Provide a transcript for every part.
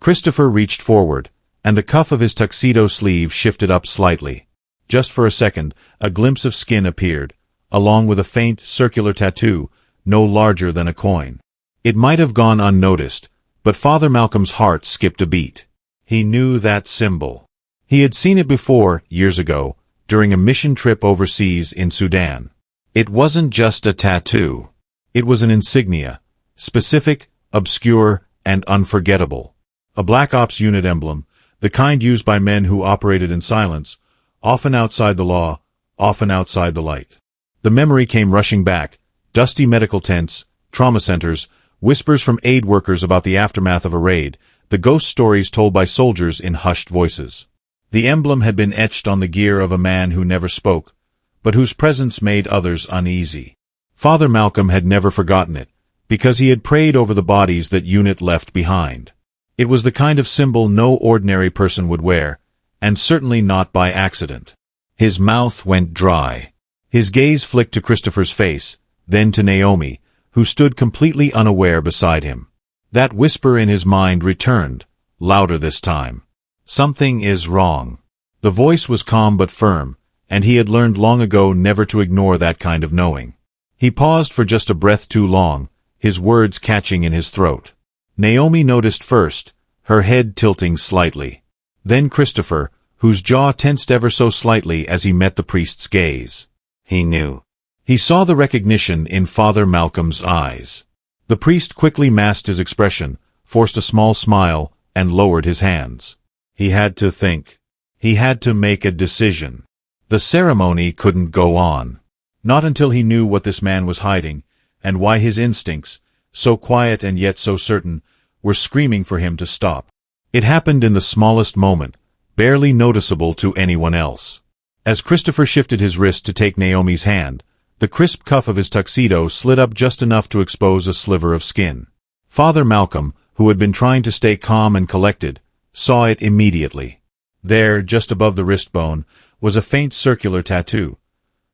Christopher reached forward, and the cuff of his tuxedo sleeve shifted up slightly. Just for a second, a glimpse of skin appeared, along with a faint, circular tattoo, no larger than a coin. It might have gone unnoticed, but Father Malcolm's heart skipped a beat. He knew that symbol. He had seen it before, years ago, during a mission trip overseas in Sudan. It wasn't just a tattoo. It was an insignia, specific, obscure, and unforgettable. A Black Ops unit emblem, the kind used by men who operated in silence, often outside the law, often outside the light. The memory came rushing back, dusty medical tents, trauma centers, whispers from aid workers about the aftermath of a raid, the ghost stories told by soldiers in hushed voices. The emblem had been etched on the gear of a man who never spoke, but whose presence made others uneasy. Father Malcolm had never forgotten it, because he had prayed over the bodies that unit left behind. It was the kind of symbol no ordinary person would wear, and certainly not by accident. His mouth went dry. His gaze flicked to Christopher's face, then to Naomi, who stood completely unaware beside him. That whisper in his mind returned, louder this time. Something is wrong. The voice was calm but firm, and he had learned long ago never to ignore that kind of knowing. He paused for just a breath too long, his words catching in his throat. Naomi noticed first, her head tilting slightly. Then Christopher, whose jaw tensed ever so slightly as he met the priest's gaze. He knew. He saw the recognition in Father Malcolm's eyes. The priest quickly masked his expression, forced a small smile, and lowered his hands. He had to think. He had to make a decision. The ceremony couldn't go on. Not until he knew what this man was hiding, and why his instincts, so quiet and yet so certain, were screaming for him to stop. It happened in the smallest moment, barely noticeable to anyone else. As Christopher shifted his wrist to take Naomi's hand, the crisp cuff of his tuxedo slid up just enough to expose a sliver of skin. Father Malcolm, who had been trying to stay calm and collected, saw it immediately. There, just above the wrist bone, was a faint circular tattoo.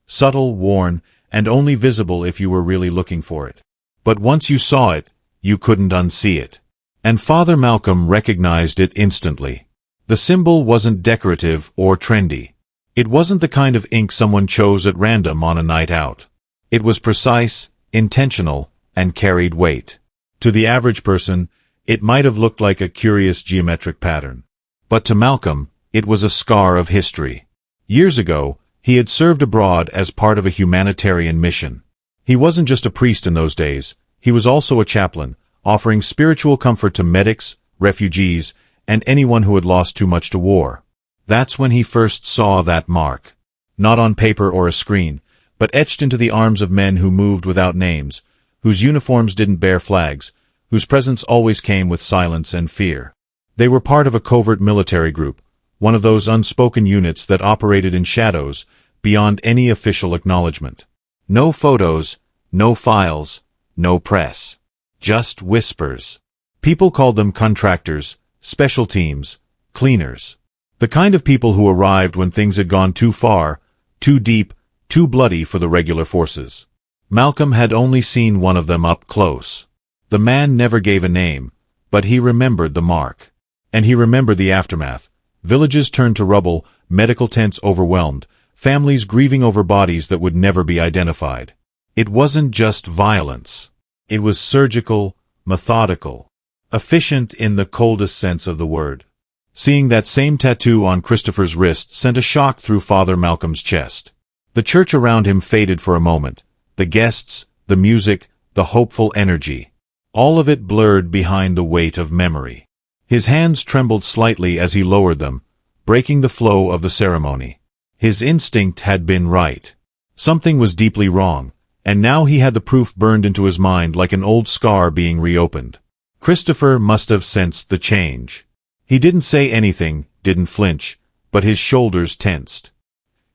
Subtle, worn, and only visible if you were really looking for it. But once you saw it, you couldn't unsee it. And Father Malcolm recognized it instantly. The symbol wasn't decorative or trendy. It wasn't the kind of ink someone chose at random on a night out. It was precise, intentional, and carried weight. To the average person, it might have looked like a curious geometric pattern. But to Malcolm, it was a scar of history. Years ago, he had served abroad as part of a humanitarian mission. He wasn't just a priest in those days, he was also a chaplain, offering spiritual comfort to medics, refugees, and anyone who had lost too much to war. That's when he first saw that mark. Not on paper or a screen, but etched into the arms of men who moved without names, whose uniforms didn't bear flags, whose presence always came with silence and fear. They were part of a covert military group, one of those unspoken units that operated in shadows, beyond any official acknowledgement. No photos, no files, no press. Just whispers. People called them contractors, special teams, cleaners. The kind of people who arrived when things had gone too far, too deep, too bloody for the regular forces. Malcolm had only seen one of them up close. The man never gave a name, but he remembered the mark. And he remembered the aftermath. Villages turned to rubble, medical tents overwhelmed, families grieving over bodies that would never be identified. It wasn't just violence. It was surgical, methodical, efficient in the coldest sense of the word. Seeing that same tattoo on Christopher's wrist sent a shock through Father Malcolm's chest. The church around him faded for a moment. The guests, the music, the hopeful energy. All of it blurred behind the weight of memory. His hands trembled slightly as he lowered them, breaking the flow of the ceremony. His instinct had been right. Something was deeply wrong, and now he had the proof burned into his mind like an old scar being reopened. Christopher must have sensed the change. He didn't say anything, didn't flinch, but his shoulders tensed.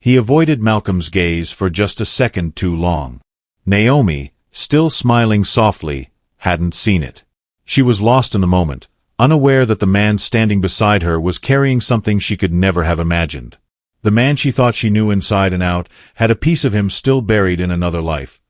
He avoided Malcolm's gaze for just a second too long. Naomi, still smiling softly, hadn't seen it. She was lost in the moment, unaware that the man standing beside her was carrying something she could never have imagined. The man she thought she knew inside and out had a piece of him still buried in another life,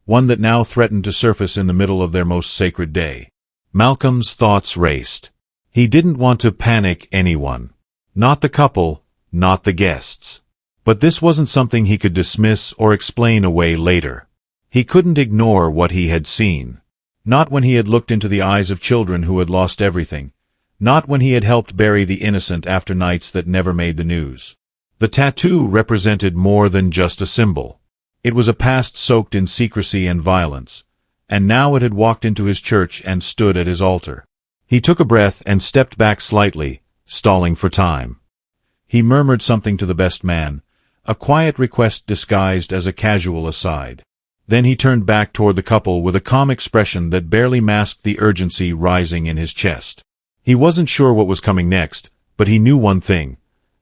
one that now threatened to surface in the middle of their most sacred day. Malcolm's thoughts raced. He didn't want to panic anyone. Not the couple, not the guests. But this wasn't something he could dismiss or explain away later. He couldn't ignore what he had seen. Not when he had looked into the eyes of children who had lost everything. Not when he had helped bury the innocent after nights that never made the news. The tattoo represented more than just a symbol. It was a past soaked in secrecy and violence, and now it had walked into his church and stood at his altar. He took a breath and stepped back slightly, stalling for time. He murmured something to the best man, a quiet request disguised as a casual aside. Then he turned back toward the couple with a calm expression that barely masked the urgency rising in his chest. He wasn't sure what was coming next, but he knew one thing.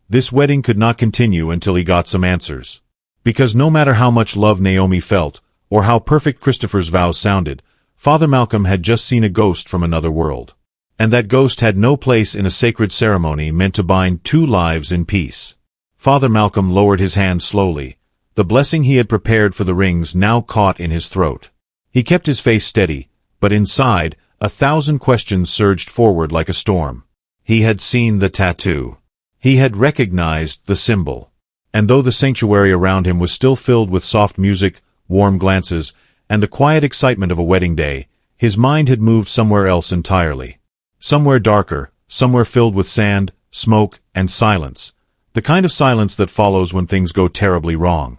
This wedding could not continue until he got some answers. Because no matter how much love Naomi felt, or how perfect Christopher's vows sounded, Father Malcolm had just seen a ghost from another world. And that ghost had no place in a sacred ceremony meant to bind two lives in peace. Father Malcolm lowered his hand slowly. The blessing he had prepared for the rings now caught in his throat. He kept his face steady, but inside, 1,000 questions surged forward like a storm. He had seen the tattoo. He had recognized the symbol. And though the sanctuary around him was still filled with soft music, warm glances, and the quiet excitement of a wedding day, his mind had moved somewhere else entirely. Somewhere darker, somewhere filled with sand, smoke, and silence. The kind of silence that follows when things go terribly wrong.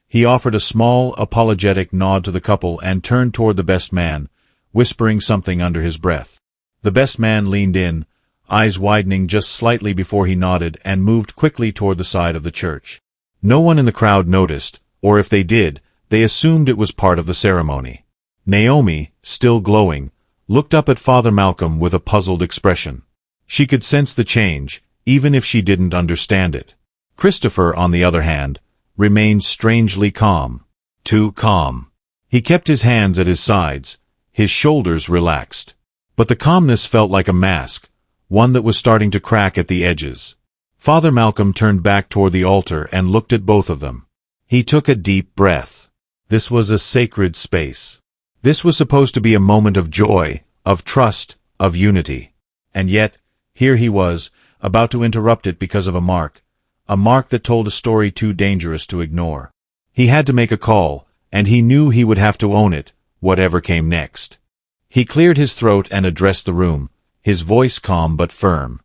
He offered a small, apologetic nod to the couple and turned toward the best man, whispering something under his breath. The best man leaned in, eyes widening just slightly before he nodded and moved quickly toward the side of the church. No one in the crowd noticed, or if they did, they assumed it was part of the ceremony. Naomi, still glowing, looked up at Father Malcolm with a puzzled expression. She could sense the change, even if she didn't understand it. Christopher, on the other hand, remained strangely calm. Too calm. He kept his hands at his sides, his shoulders relaxed. But the calmness felt like a mask, one that was starting to crack at the edges. Father Malcolm turned back toward the altar and looked at both of them. He took a deep breath. This was a sacred space. This was supposed to be a moment of joy, of trust, of unity. And yet, here he was, about to interrupt it because of a mark that told a story too dangerous to ignore. He had to make a call, and he knew he would have to own it, whatever came next. He cleared his throat and addressed the room, his voice calm but firm.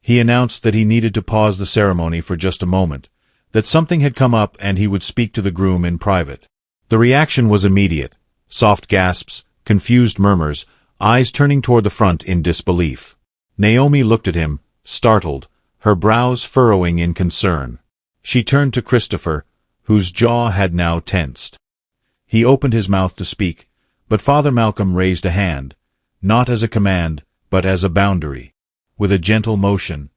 He announced that he needed to pause the ceremony for just a moment, that something had come up and he would speak to the groom in private. The reaction was immediate. Soft gasps, confused murmurs, eyes turning toward the front in disbelief. Naomi looked at him, startled, her brows furrowing in concern. She turned to Christopher, whose jaw had now tensed. He opened his mouth to speak, but Father Malcolm raised a hand, not as a command, but as a boundary. With a gentle motion,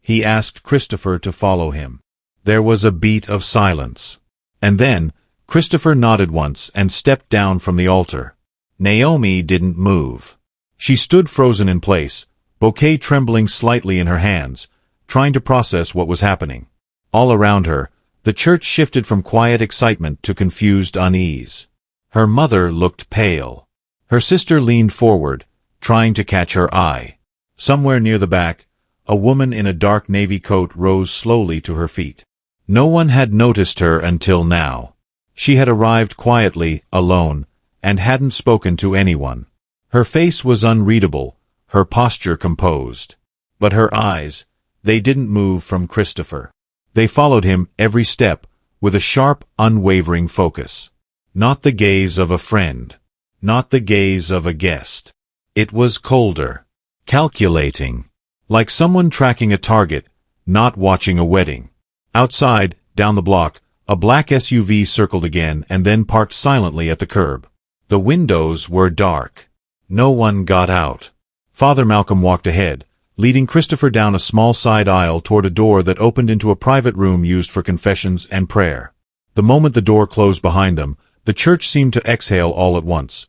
he asked Christopher to follow him. There was a beat of silence. And then, Christopher nodded once and stepped down from the altar. Naomi didn't move. She stood frozen in place, bouquet trembling slightly in her hands, trying to process what was happening. All around her, the church shifted from quiet excitement to confused unease. Her mother looked pale. Her sister leaned forward, trying to catch her eye. Somewhere near the back, a woman in a dark navy coat rose slowly to her feet. No one had noticed her until now. She had arrived quietly, alone, and hadn't spoken to anyone. Her face was unreadable, her posture composed. But her eyes, they didn't move from Christopher. They followed him every step, with a sharp, unwavering focus. Not the gaze of a friend. Not the gaze of a guest. It was colder. Calculating. Like someone tracking a target, not watching a wedding. Outside, down the block, a black SUV circled again and then parked silently at the curb. The windows were dark. No one got out. Father Malcolm walked ahead, leading Christopher down a small side aisle toward a door that opened into a private room used for confessions and prayer. The moment the door closed behind them, the church seemed to exhale all at once.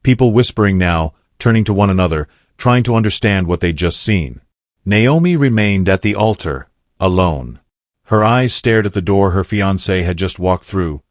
People whispering now, turning to one another, trying to understand what they'd just seen. Naomi remained at the altar, alone. Her eyes stared at the door her fiancé had just walked through,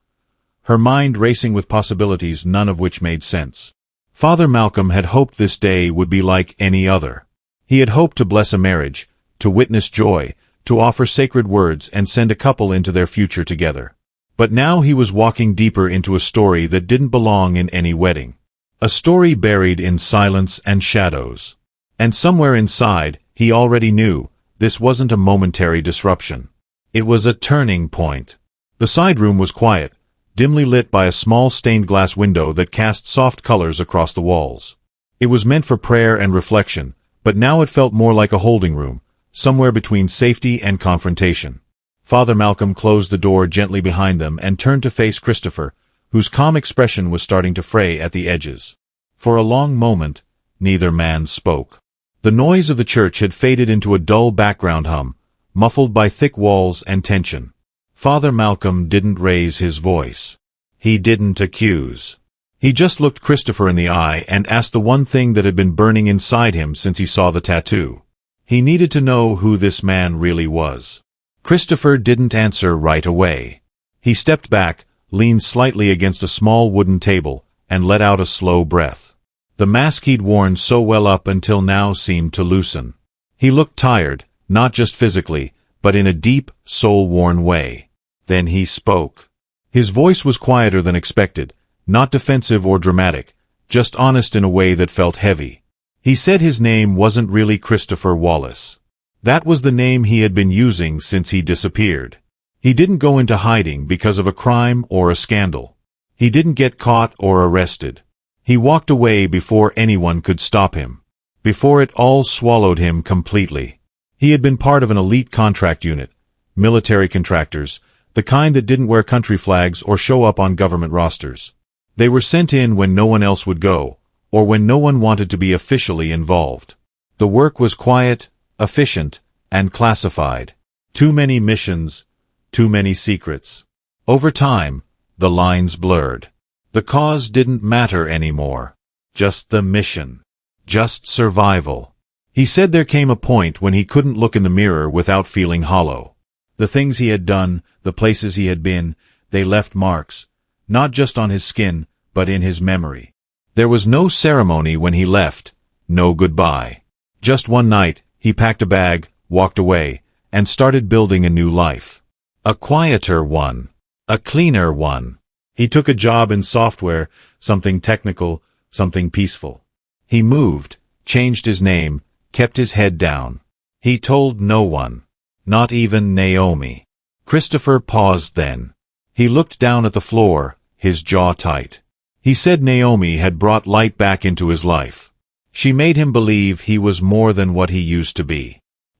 her mind racing with possibilities none of which made sense. Father Malcolm had hoped this day would be like any other. He had hoped to bless a marriage, to witness joy, to offer sacred words and send a couple into their future together. But now he was walking deeper into a story that didn't belong in any wedding. A story buried in silence and shadows. And somewhere inside, he already knew, this wasn't a momentary disruption. It was a turning point. The side room was quiet, dimly lit by a small stained glass window that cast soft colors across the walls. It was meant for prayer and reflection, but now it felt more like a holding room, somewhere between safety and confrontation. Father Malcolm closed the door gently behind them and turned to face Christopher, whose calm expression was starting to fray at the edges. For a long moment, neither man spoke. The noise of the church had faded into a dull background hum, muffled by thick walls and tension. Father Malcolm didn't raise his voice. He didn't accuse. He just looked Christopher in the eye and asked the one thing that had been burning inside him since he saw the tattoo. He needed to know who this man really was. Christopher didn't answer right away. He stepped back, leaned slightly against a small wooden table, and let out a slow breath. The mask he'd worn so well up until now seemed to loosen. He looked tired, not just physically, but in a deep, soul-worn way. Then he spoke. His voice was quieter than expected, not defensive or dramatic, just honest in a way that felt heavy. He said his name wasn't really Christopher Wallace. That was the name he had been using since he disappeared. He didn't go into hiding because of a crime or a scandal. He didn't get caught or arrested. He walked away before anyone could stop him. Before it all swallowed him completely. He had been part of an elite contract unit, military contractors, the kind that didn't wear country flags or show up on government rosters. They were sent in when no one else would go, or when no one wanted to be officially involved. The work was quiet, efficient, and classified. Too many missions, too many secrets. Over time, the lines blurred. The cause didn't matter anymore. Just the mission. Just survival. He said there came a point when he couldn't look in the mirror without feeling hollow. The things he had done, the places he had been, they left marks, not just on his skin, but in his memory. There was no ceremony when he left, no goodbye. Just one night, he packed a bag, walked away, and started building a new life. A quieter one. A cleaner one. He took a job in software, something technical, something peaceful. He moved, changed his name, kept his head down. He told no one. Not even Naomi. Christopher paused then. He looked down at the floor, his jaw tight. He said Naomi had brought light back into his life. She made him believe he was more than what he used to be.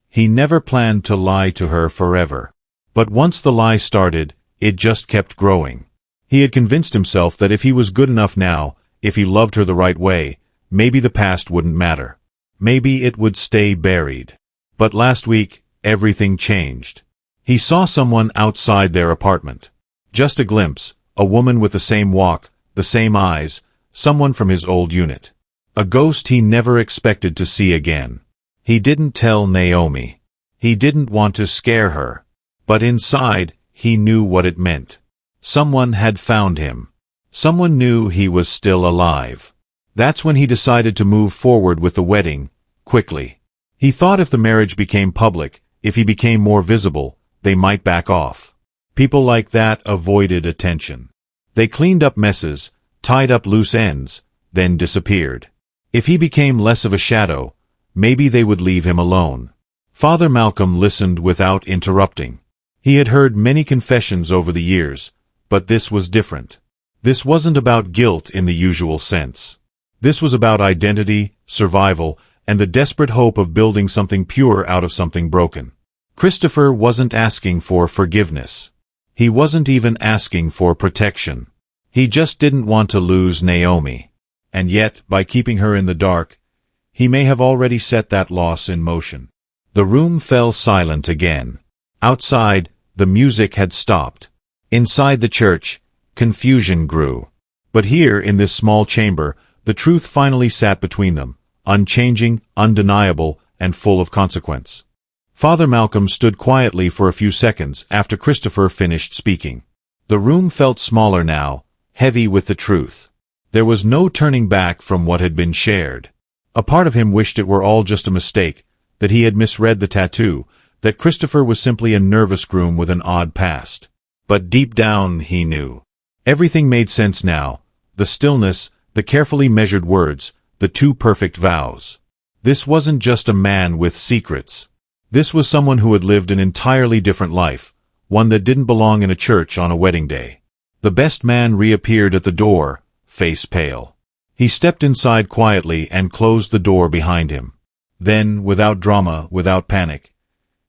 He never planned to lie to her forever. But once the lie started, it just kept growing. He had convinced himself that if he was good enough now, if he loved her the right way, maybe the past wouldn't matter. Maybe it would stay buried. But last week, everything changed. He saw someone outside their apartment. Just a glimpse, a woman with the same walk, the same eyes, someone from his old unit. A ghost he never expected to see again. He didn't tell Naomi. He didn't want to scare her. But inside, he knew what it meant. Someone had found him. Someone knew he was still alive. That's when he decided to move forward with the wedding, quickly. He thought if the marriage became public, if he became more visible, they might back off. People like that avoided attention. They cleaned up messes, tied up loose ends, then disappeared. If he became less of a shadow, maybe they would leave him alone. Father Malcolm listened without interrupting. He had heard many confessions over the years, but this was different. This wasn't about guilt in the usual sense. This was about identity, survival, and the desperate hope of building something pure out of something broken. Christopher wasn't asking for forgiveness. He wasn't even asking for protection. He just didn't want to lose Naomi. And yet, by keeping her in the dark, he may have already set that loss in motion. The room fell silent again. Outside, the music had stopped. Inside the church, confusion grew. But here, in this small chamber, the truth finally sat between them, unchanging, undeniable, and full of consequence. Father Malcolm stood quietly for a few seconds after Christopher finished speaking. The room felt smaller now, heavy with the truth. There was no turning back from what had been shared. A part of him wished it were all just a mistake, that he had misread the tattoo, that Christopher was simply a nervous groom with an odd past. But deep down, he knew. Everything made sense now. The stillness, the carefully measured words, the two perfect vows. This wasn't just a man with secrets. This was someone who had lived an entirely different life, one that didn't belong in a church on a wedding day. The best man reappeared at the door, face pale. He stepped inside quietly and closed the door behind him. Then, without drama, without panic,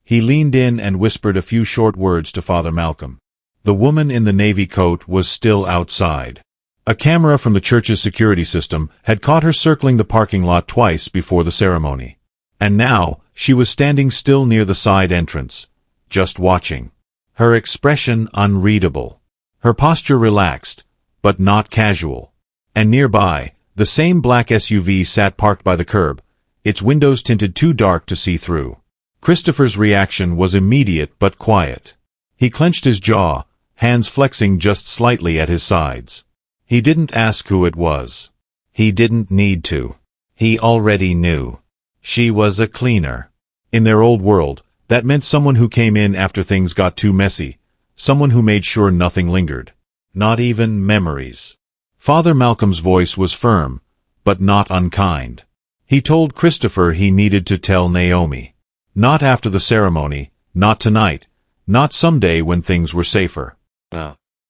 he leaned in and whispered a few short words to Father Malcolm. The woman in the navy coat was still outside. A camera from the church's security system had caught her circling the parking lot twice before the ceremony. And now, she was standing still near the side entrance, just watching. Her expression unreadable. Her posture relaxed, but not casual. And nearby, the same black SUV sat parked by the curb, its windows tinted too dark to see through. Christopher's reaction was immediate but quiet. He clenched his jaw, hands flexing just slightly at his sides. He didn't ask who it was. He didn't need to. He already knew. She was a cleaner. In their old world, that meant someone who came in after things got too messy, someone who made sure nothing lingered. Not even memories. Father Malcolm's voice was firm, but not unkind. He told Christopher he needed to tell Naomi. Not after the ceremony, not tonight, not someday when things were safer.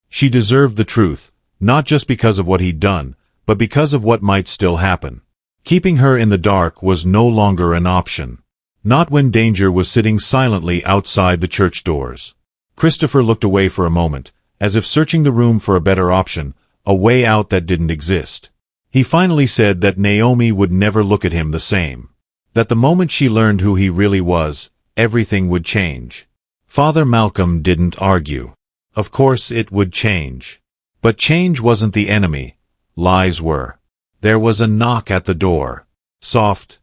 She deserved the truth, not just because of what he'd done, but because of what might still happen. Keeping her in the dark was no longer an option. Not when danger was sitting silently outside the church doors. Christopher looked away for a moment, as if searching the room for a better option, a way out that didn't exist. He finally said that Naomi would never look at him the same. That the moment she learned who he really was, everything would change. Father Malcolm didn't argue. Of course it would change. But change wasn't the enemy. Lies were. There was a knock at the door. Soft,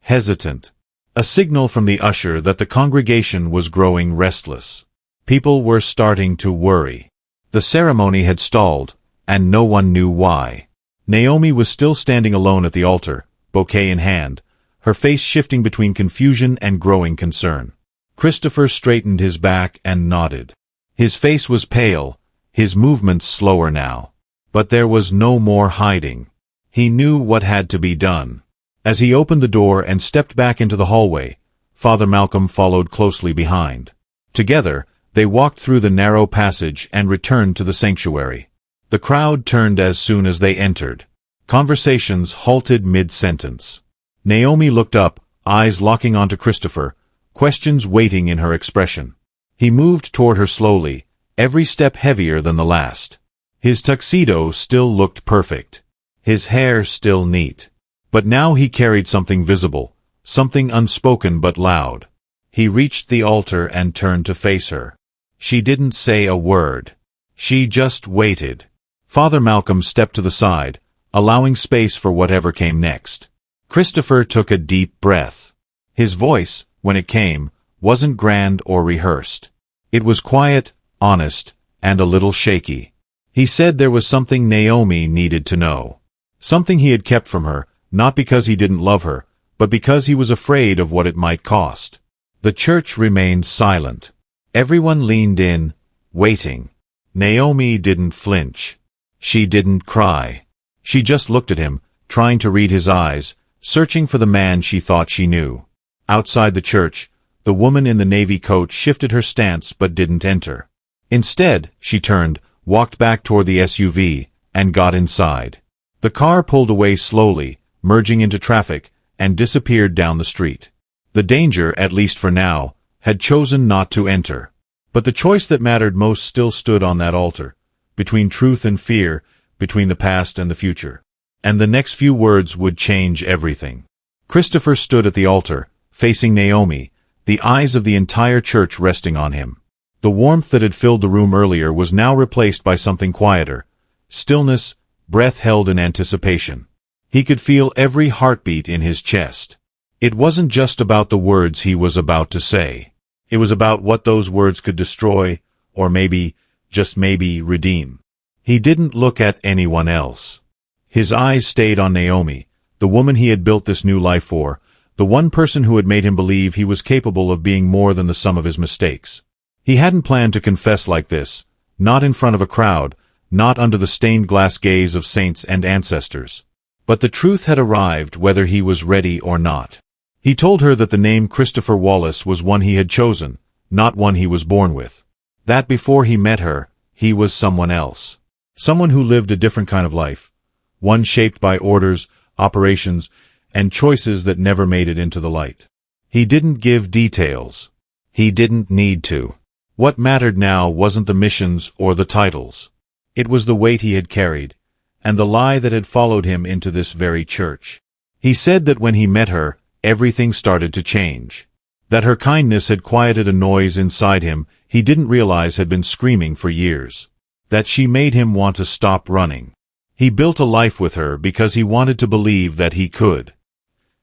hesitant. A signal from the usher that the congregation was growing restless. People were starting to worry. The ceremony had stalled, and no one knew why. Naomi was still standing alone at the altar, bouquet in hand, her face shifting between confusion and growing concern. Christopher straightened his back and nodded. His face was pale, his movements slower now. But there was no more hiding. He knew what had to be done. As he opened the door and stepped back into the hallway, Father Malcolm followed closely behind. Together, they walked through the narrow passage and returned to the sanctuary. The crowd turned as soon as they entered. Conversations halted mid-sentence. Naomi looked up, eyes locking onto Christopher, questions waiting in her expression. He moved toward her slowly, every step heavier than the last. His tuxedo still looked perfect. His hair still neat. But now he carried something visible, something unspoken but loud. He reached the altar and turned to face her. She didn't say a word. She just waited. Father Malcolm stepped to the side, allowing space for whatever came next. Christopher took a deep breath. His voice, when it came, wasn't grand or rehearsed. It was quiet, honest, and a little shaky. He said there was something Naomi needed to know. Something he had kept from her, not because he didn't love her, but because he was afraid of what it might cost. The church remained silent. Everyone leaned in, waiting. Naomi didn't flinch. She didn't cry. She just looked at him, trying to read his eyes, searching for the man she thought she knew. Outside the church, the woman in the navy coat shifted her stance but didn't enter. Instead, she turned, walked back toward the SUV, and got inside. The car pulled away slowly, merging into traffic, and disappeared down the street. The danger, at least for now, had chosen not to enter. But the choice that mattered most still stood on that altar, between truth and fear, between the past and the future. And the next few words would change everything. Christopher stood at the altar, facing Naomi, the eyes of the entire church resting on him. The warmth that had filled the room earlier was now replaced by something quieter. Stillness, breath held in anticipation. He could feel every heartbeat in his chest. It wasn't just about the words he was about to say. It was about what those words could destroy, or maybe, just maybe, redeem. He didn't look at anyone else. His eyes stayed on Naomi, the woman he had built this new life for, the one person who had made him believe he was capable of being more than the sum of his mistakes. He hadn't planned to confess like this, not in front of a crowd, not under the stained glass gaze of saints and ancestors. But the truth had arrived whether he was ready or not. He told her that the name Christopher Wallace was one he had chosen, not one he was born with. That before he met her, he was someone else. Someone who lived a different kind of life. One shaped by orders, operations, and choices that never made it into the light. He didn't give details. He didn't need to. What mattered now wasn't the missions or the titles. It was the weight he had carried, and the lie that had followed him into this very church. He said that when he met her, everything started to change. That her kindness had quieted a noise inside him he didn't realize had been screaming for years. That she made him want to stop running. He built a life with her because he wanted to believe that he could.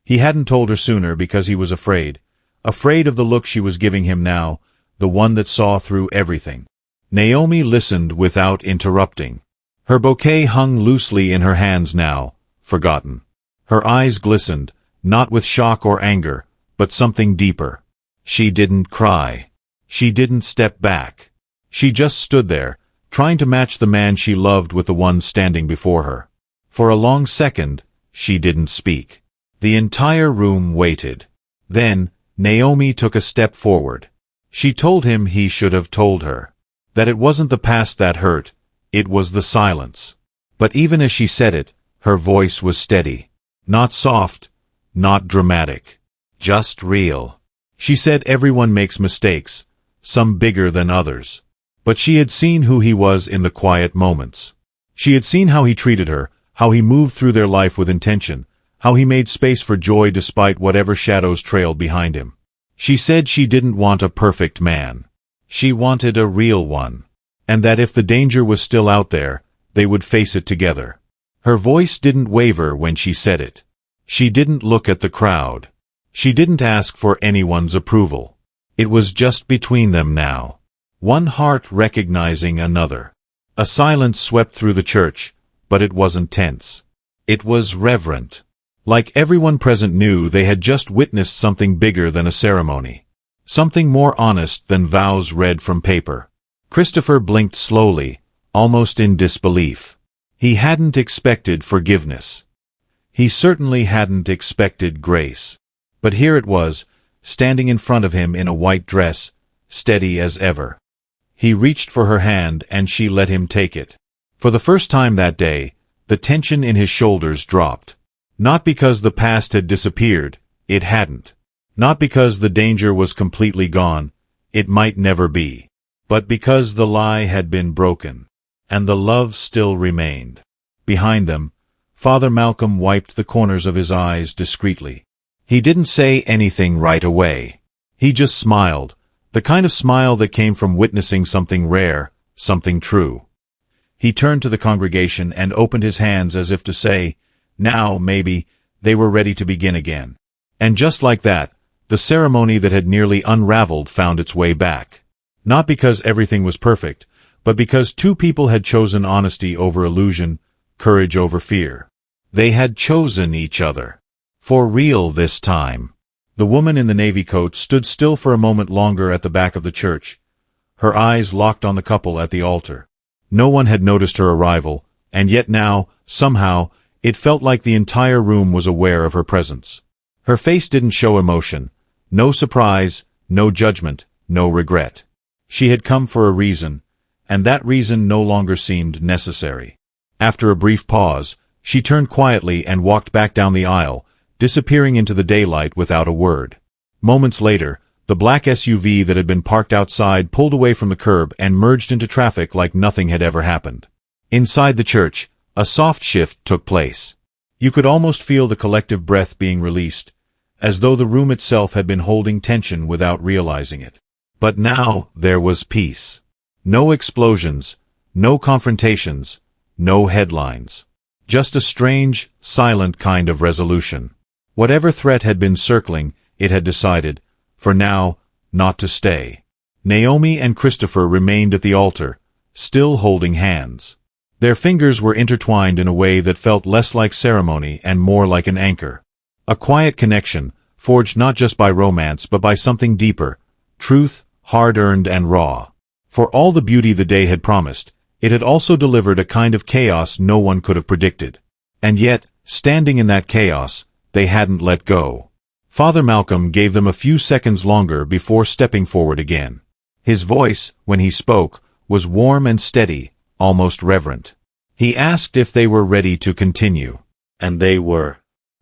He hadn't told her sooner because he was afraid. Afraid of the look she was giving him now, the one that saw through everything. Naomi listened without interrupting. Her bouquet hung loosely in her hands now, forgotten. Her eyes glistened, not with shock or anger, but something deeper. She didn't cry. She didn't step back. She just stood there, trying to match the man she loved with the one standing before her. For a long second, she didn't speak. The entire room waited. Then, Naomi took a step forward. She told him he should have told her. That it wasn't the past that hurt, it was the silence. But even as she said it, her voice was steady. Not soft, not dramatic. Just real. She said everyone makes mistakes, some bigger than others. But she had seen who he was in the quiet moments. She had seen how he treated her, how he moved through their life with intention, how he made space for joy despite whatever shadows trailed behind him. She said she didn't want a perfect man. She wanted a real one. And that if the danger was still out there, they would face it together. Her voice didn't waver when she said it. She didn't look at the crowd. She didn't ask for anyone's approval. It was just between them now. One heart recognizing another. A silence swept through the church, but it wasn't tense. It was reverent. Like everyone present knew they had just witnessed something bigger than a ceremony. Something more honest than vows read from paper. Christopher blinked slowly, almost in disbelief. He hadn't expected forgiveness. He certainly hadn't expected grace. But here it was, standing in front of him in a white dress, steady as ever. He reached for her hand and she let him take it. For the first time that day, the tension in his shoulders dropped. Not because the past had disappeared, it hadn't. Not because the danger was completely gone, it might never be. But because the lie had been broken, and the love still remained. Behind them, Father Malcolm wiped the corners of his eyes discreetly. He didn't say anything right away. He just smiled, the kind of smile that came from witnessing something rare, something true. He turned to the congregation and opened his hands as if to say, now, maybe, they were ready to begin again. And just like that, the ceremony that had nearly unraveled found its way back. Not because everything was perfect, but because two people had chosen honesty over illusion, courage over fear. They had chosen each other. For real this time. The woman in the navy coat stood still for a moment longer at the back of the church, her eyes locked on the couple at the altar. No one had noticed her arrival, and yet now, somehow, it felt like the entire room was aware of her presence. Her face didn't show emotion, no surprise, no judgment, no regret. She had come for a reason, and that reason no longer seemed necessary. After a brief pause, she turned quietly and walked back down the aisle, disappearing into the daylight without a word. Moments later, the black SUV that had been parked outside pulled away from the curb and merged into traffic like nothing had ever happened. Inside the church, a soft shift took place. You could almost feel the collective breath being released, as though the room itself had been holding tension without realizing it. But now there was peace. No explosions, no confrontations, no headlines. Just a strange, silent kind of resolution. Whatever threat had been circling, it had decided, for now, not to stay. Naomi and Christopher remained at the altar, still holding hands. Their fingers were intertwined in a way that felt less like ceremony and more like an anchor. A quiet connection, forged not just by romance but by something deeper, truth, hard-earned and raw. For all the beauty the day had promised, it had also delivered a kind of chaos no one could have predicted. And yet, standing in that chaos, they hadn't let go. Father Malcolm gave them a few seconds longer before stepping forward again. His voice, when he spoke, was warm and steady, almost reverent. He asked if they were ready to continue. And they were.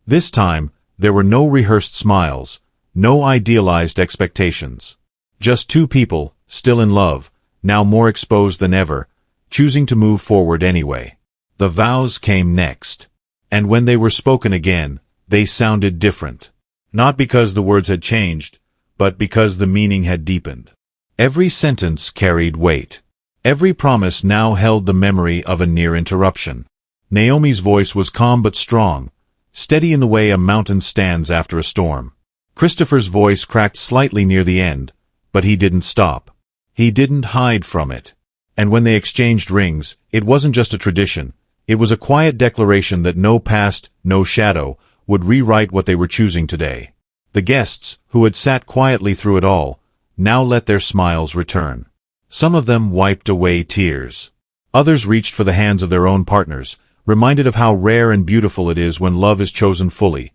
This time, there were no rehearsed smiles, no idealized expectations. Just two people, still in love, now more exposed than ever, choosing to move forward anyway. The vows came next. And when they were spoken again, they sounded different. Not because the words had changed, but because the meaning had deepened. Every sentence carried weight. Every promise now held the memory of a near interruption. Naomi's voice was calm but strong, steady in the way a mountain stands after a storm. Christopher's voice cracked slightly near the end, but he didn't stop. He didn't hide from it. And when they exchanged rings, it wasn't just a tradition. It was a quiet declaration that no past, no shadow, would rewrite what they were choosing today. The guests, who had sat quietly through it all, now let their smiles return. Some of them wiped away tears. Others reached for the hands of their own partners, reminded of how rare and beautiful it is when love is chosen fully.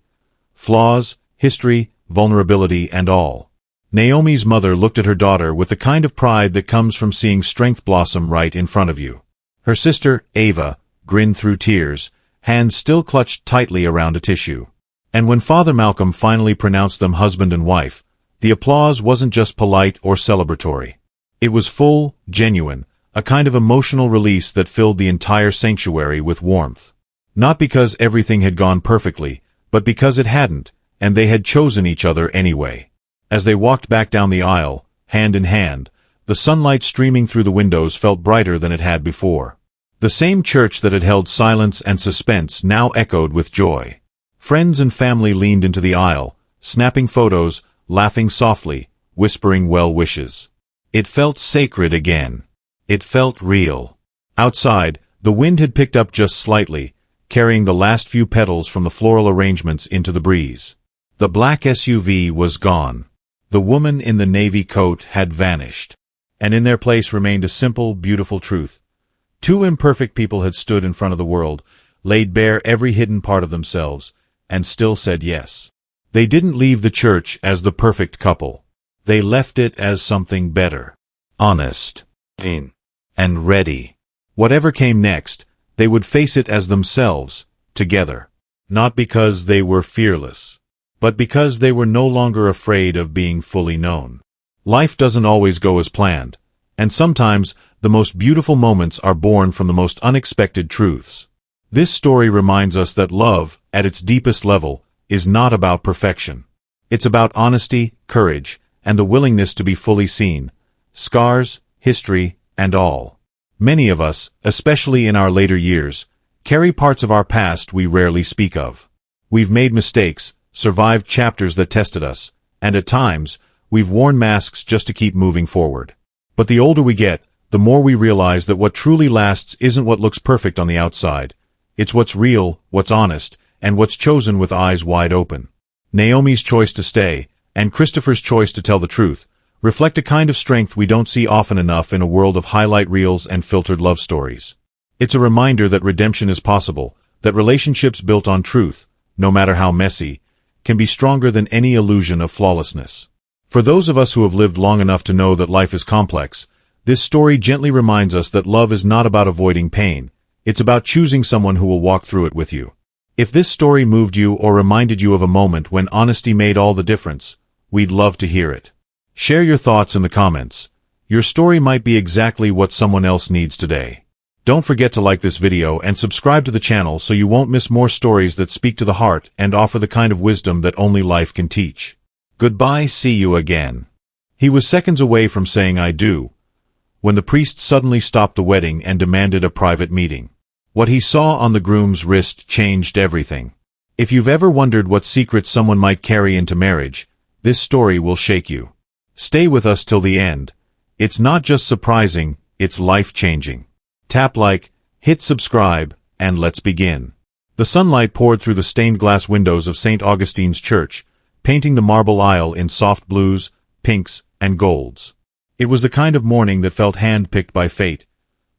Flaws, history, vulnerability, and all. Naomi's mother looked at her daughter with the kind of pride that comes from seeing strength blossom right in front of you. Her sister, Ava, grinned through tears, hands still clutched tightly around a tissue. And when Father Malcolm finally pronounced them husband and wife, the applause wasn't just polite or celebratory. It was full, genuine, a kind of emotional release that filled the entire sanctuary with warmth. Not because everything had gone perfectly, but because it hadn't, and they had chosen each other anyway. As they walked back down the aisle, hand in hand, the sunlight streaming through the windows felt brighter than it had before. The same church that had held silence and suspense now echoed with joy. Friends and family leaned into the aisle, snapping photos, laughing softly, whispering well wishes. It felt sacred again. It felt real. Outside, the wind had picked up just slightly, carrying the last few petals from the floral arrangements into the breeze. The black SUV was gone. The woman in the navy coat had vanished. And in their place remained a simple, beautiful truth. Two imperfect people had stood in front of the world, laid bare every hidden part of themselves, and still said yes. They didn't leave the church as the perfect couple. They left it as something better. Honest. And ready. Whatever came next, they would face it as themselves, together. Not because they were fearless, but because they were no longer afraid of being fully known. Life doesn't always go as planned, and sometimes the most beautiful moments are born from the most unexpected truths. This story reminds us that love, at its deepest level, is not about perfection. It's about honesty, courage, and the willingness to be fully seen. Scars, history, and all. Many of us, especially in our later years, carry parts of our past we rarely speak of. We've made mistakes, survived chapters that tested us, and at times, we've worn masks just to keep moving forward. But the older we get, the more we realize that what truly lasts isn't what looks perfect on the outside. It's what's real, what's honest, and what's chosen with eyes wide open. Naomi's choice to stay, and Christopher's choice to tell the truth, reflect a kind of strength we don't see often enough in a world of highlight reels and filtered love stories. It's a reminder that redemption is possible, that relationships built on truth, no matter how messy, can be stronger than any illusion of flawlessness. For those of us who have lived long enough to know that life is complex, this story gently reminds us that love is not about avoiding pain, it's about choosing someone who will walk through it with you. If this story moved you or reminded you of a moment when honesty made all the difference, we'd love to hear it. Share your thoughts in the comments. Your story might be exactly what someone else needs today. Don't forget to like this video and subscribe to the channel so you won't miss more stories that speak to the heart and offer the kind of wisdom that only life can teach. Goodbye, see you again. He was seconds away from saying I do, when the priest suddenly stopped the wedding and demanded a private meeting. What he saw on the groom's wrist changed everything. If you've ever wondered what secrets someone might carry into marriage, this story will shake you. Stay with us till the end. It's not just surprising, it's life-changing. Tap like, Hit subscribe, and let's begin. The sunlight poured through the stained glass windows of St. Augustine's Church, painting the marble aisle in soft blues, pinks, and golds. It was the kind of morning that felt hand-picked by fate,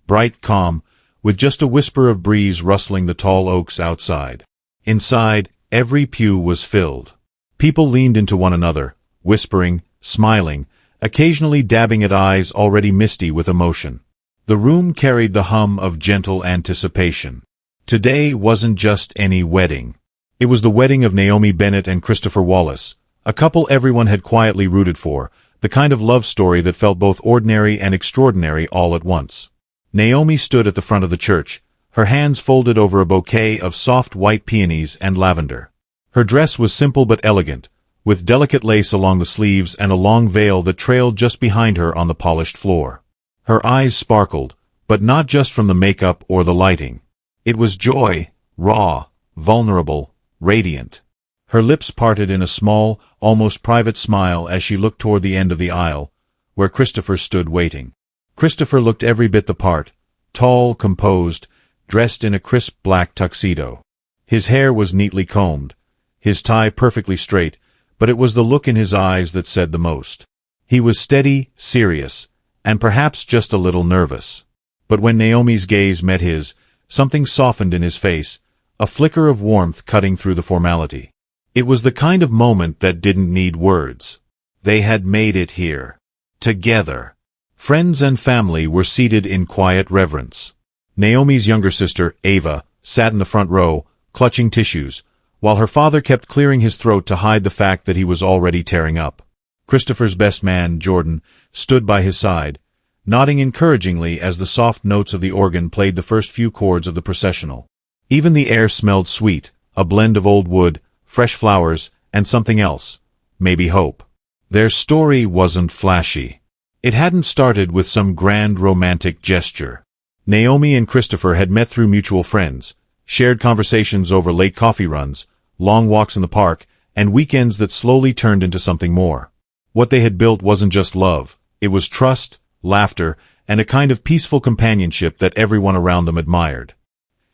bright, calm, with just a whisper of breeze rustling the tall oaks outside. Inside, every pew was filled. People leaned into one another, whispering, smiling, occasionally dabbing at eyes already misty with emotion. The room carried the hum of gentle anticipation. Today wasn't just any wedding. It was the wedding of Naomi Bennett and Christopher Wallace, a couple everyone had quietly rooted for, the kind of love story that felt both ordinary and extraordinary all at once. Naomi stood at the front of the church, her hands folded over a bouquet of soft white peonies and lavender. Her dress was simple but elegant, with delicate lace along the sleeves and a long veil that trailed just behind her on the polished floor. Her eyes sparkled, but not just from the makeup or the lighting. It was joy, raw, vulnerable, radiant. Her lips parted in a small, almost private smile as she looked toward the end of the aisle, where Christopher stood waiting. Christopher looked every bit the part, tall, composed, dressed in a crisp black tuxedo. His hair was neatly combed, his tie perfectly straight, but it was the look in his eyes that said the most. He was steady, serious, and perhaps just a little nervous. But when Naomi's gaze met his, something softened in his face, a flicker of warmth cutting through the formality. It was the kind of moment that didn't need words. They had made it here. Together. Friends and family were seated in quiet reverence. Naomi's younger sister, Ava, sat in the front row, clutching tissues, while her father kept clearing his throat to hide the fact that he was already tearing up. Christopher's best man, Jordan, stood by his side, nodding encouragingly as the soft notes of the organ played the first few chords of the processional. Even the air smelled sweet, a blend of old wood, fresh flowers, and something else, maybe hope. Their story wasn't flashy. It hadn't started with some grand romantic gesture. Naomi and Christopher had met through mutual friends, shared conversations over late coffee runs, long walks in the park, and weekends that slowly turned into something more. What they had built wasn't just love, it was trust, laughter, and a kind of peaceful companionship that everyone around them admired.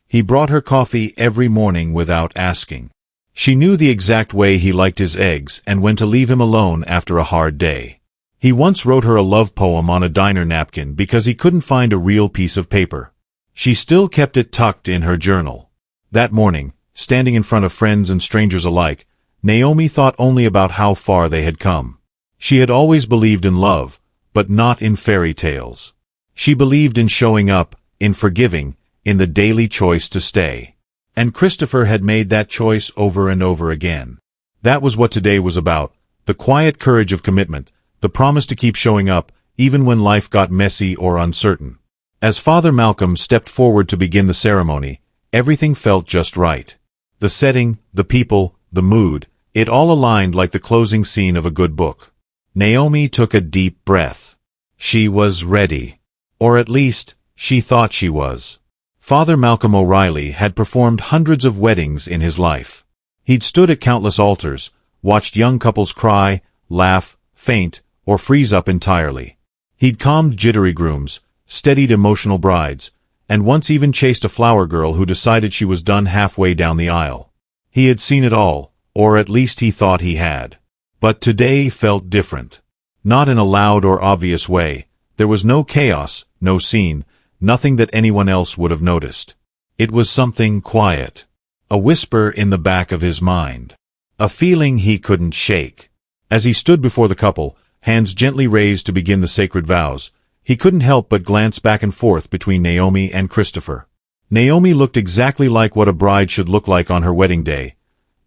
He brought her coffee every morning without asking. She knew the exact way he liked his eggs and when to leave him alone after a hard day. He once wrote her a love poem on a diner napkin because he couldn't find a real piece of paper. She still kept it tucked in her journal. That morning, standing in front of friends and strangers alike, Naomi thought only about how far they had come. She had always believed in love, but not in fairy tales. She believed in showing up, in forgiving, in the daily choice to stay. And Christopher had made that choice over and over again. That was what today was about, the quiet courage of commitment, the promise to keep showing up, even when life got messy or uncertain. As Father Malcolm stepped forward to begin the ceremony, everything felt just right. The setting, the people, the mood, it all aligned like the closing scene of a good book. Naomi took a deep breath. She was ready. Or at least, she thought she was. Father Malcolm O'Reilly had performed hundreds of weddings in his life. He'd stood at countless altars, watched young couples cry, laugh, faint, or freeze up entirely. He'd calmed jittery grooms, steadied emotional brides, and once even chased a flower girl who decided she was done halfway down the aisle. He had seen it all, or at least he thought he had. But today felt different. Not in a loud or obvious way. There was no chaos, no scene, nothing that anyone else would have noticed. It was something quiet. A whisper in the back of his mind. A feeling he couldn't shake. As he stood before the couple, hands gently raised to begin the sacred vows, he couldn't help but glance back and forth between Naomi and Christopher. Naomi looked exactly like what a bride should look like on her wedding day.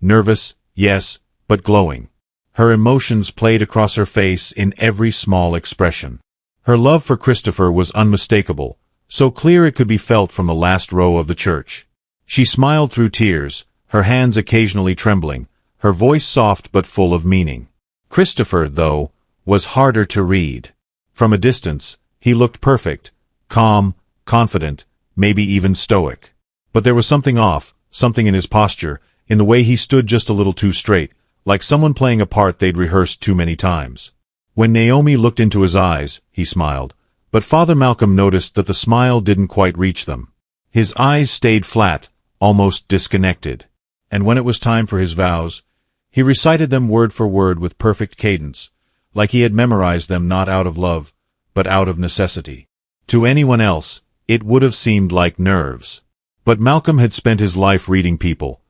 Nervous, yes, but glowing. Her emotions played across her face in every small expression. Her love for Christopher was unmistakable, so clear it could be felt from the last row of the church. She smiled through tears, her hands occasionally trembling, her voice soft but full of meaning. Christopher, though, was harder to read. From a distance, he looked perfect, calm, confident, maybe even stoic. But there was something off, something in his posture, in the way he stood just a little too straight, like someone playing a part they'd rehearsed too many times. When Naomi looked into his eyes, he smiled, but Father Malcolm noticed that the smile didn't quite reach them. His eyes stayed flat, almost disconnected. And when it was time for his vows, he recited them word for word with perfect cadence, like he had memorized them not out of love, but out of necessity. To anyone else, it would have seemed like nerves. But Malcolm had spent his life reading people,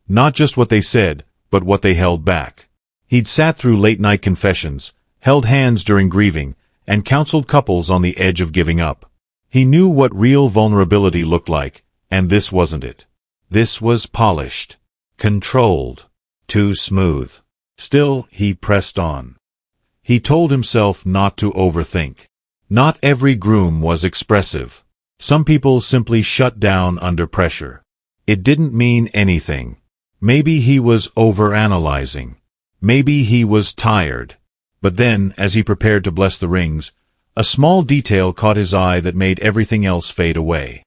not just what they said, but what they held back. He'd sat through late-night confessions, held hands during grieving, and counseled couples on the edge of giving up. He knew what real vulnerability looked like, and this wasn't it. This was polished, controlled, too smooth. Still, he pressed on. He told himself not to overthink. Not every groom was expressive. Some people simply shut down under pressure. It didn't mean anything. Maybe he was overanalyzing. Maybe he was tired. But then, as he prepared to bless the rings, a small detail caught his eye that made everything else fade away.